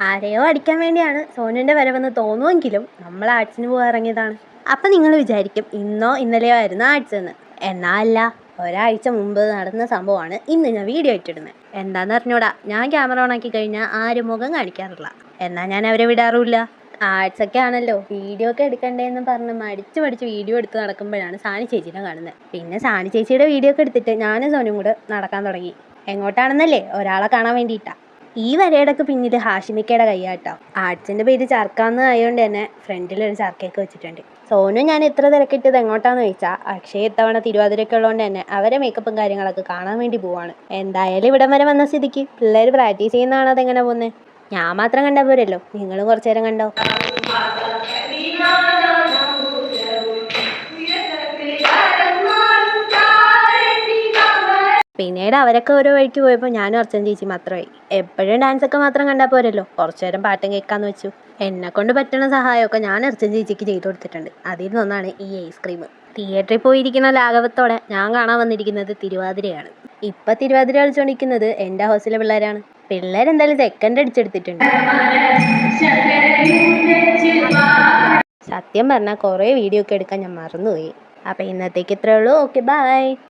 ആരെയോ അടിക്കാൻ വേണ്ടിയാണ് സോനുവിൻ്റെ വരവെന്ന് തോന്നുമെങ്കിലും നമ്മൾ ആർട്സിന് പോകാൻ ഇറങ്ങിയതാണ്. അപ്പം നിങ്ങൾ വിചാരിക്കും ഇന്നോ ഇന്നലെയോ ആയിരുന്നു ആർട്സ് എന്ന്. എന്നാൽ അല്ല, ഒരാഴ്ച മുമ്പ് നടന്ന സംഭവമാണ് ഇന്ന് ഞാൻ വീഡിയോ ഇട്ടിടുന്നത്. എന്താണെന്ന് അറിഞ്ഞൂടാ, ഞാൻ ക്യാമറ ഓണാക്കി കഴിഞ്ഞാൽ ആരും മുഖം കാണിക്കാറില്ല. എന്നാൽ ഞാൻ അവരെ വിടാറുമില്ല. ആർട്സൊക്കെ ആണല്ലോ വീഡിയോ ഒക്കെ എടുക്കണ്ടേന്ന് പറഞ്ഞ് മടിച്ച് വീഡിയോ എടുത്ത് നടക്കുമ്പോഴാണ് സാനി ചേച്ചീനെ കാണുന്നത്. പിന്നെ സാനി ചേച്ചിയുടെ വീഡിയോ ഒക്കെ എടുത്തിട്ട് ഞാനും സോനും കൂടെ നടക്കാൻ തുടങ്ങി. എങ്ങോട്ടാണെന്നല്ലേ, ഒരാളെ കാണാൻ വേണ്ടിയിട്ടാണ്. ഈ വരയുടെയൊക്കെ പിന്നിൽ ഹാഷിമിക്കയുടെ കയ്യാട്ടോ. ആർട്സിൻ്റെ പേര് ചർക്കാന്ന് ആയതുകൊണ്ട് തന്നെ ഫ്രണ്ടിലൊരു ചർക്കയൊക്കെ വെച്ചിട്ടുണ്ട്. സോനു ഞാൻ എത്ര തിരക്കിട്ടത് എങ്ങോട്ടാന്ന് ചോദിച്ചാൽ അക്ഷയ ഇത്തവണ തിരുവാതിരയൊക്കെ ഉള്ളതുകൊണ്ട് തന്നെ അവരെ മേക്കപ്പും കാര്യങ്ങളൊക്കെ കാണാൻ വേണ്ടി പോവാണ്. എന്തായാലും ഇവിടം വരെ വന്ന സ്ഥിതിക്ക് പിള്ളേർ പ്രാക്ടീസ് ചെയ്യുന്നതാണ് അതെങ്ങനെ പോകുന്നത്. ഞാൻ മാത്രം കണ്ടാൽ പോരല്ലോ, നിങ്ങളും കുറച്ചു നേരം കണ്ടോ. പിന്നീട് അവരൊക്കെ ഓരോ വഴിക്ക് പോയപ്പോൾ ഞാനും അർച്ചന ചേച്ചി മാത്രമായി. എപ്പോഴും ഡാൻസൊക്കെ മാത്രം കണ്ടാൽ പോരല്ലോ, കുറച്ചു നേരം പാട്ടും കേൾക്കാമെന്ന് വെച്ചു. എന്നെ കൊണ്ട് പറ്റുന്ന സഹായമൊക്കെ ഞാൻ അർച്ചന ചേച്ചിക്ക് ചെയ്തു കൊടുത്തിട്ടുണ്ട്. അതിൽ നിന്നൊന്നാണ് ഈ ഐസ്ക്രീം. തിയേറ്ററിൽ പോയിരിക്കുന്ന ലാഘവത്തോടെ ഞാൻ കാണാൻ വന്നിരിക്കുന്നത് തിരുവാതിരയാണ്. ഇപ്പം തിരുവാതിര കളിച്ചുകൊണ്ടിരിക്കുന്നത് എൻ്റെ ഹൗസിലെ പിള്ളേരാണ്. പിള്ളേരെന്തായാലും സെക്കൻഡ് അടിച്ചെടുത്തിട്ടുണ്ട്. സത്യം പറഞ്ഞാൽ കുറേ വീഡിയോ ഒക്കെ എടുക്കാൻ ഞാൻ മറന്നുപോയി. അപ്പം ഇന്നത്തേക്ക് ഇത്രയേ ഉള്ളൂ. Okay, by.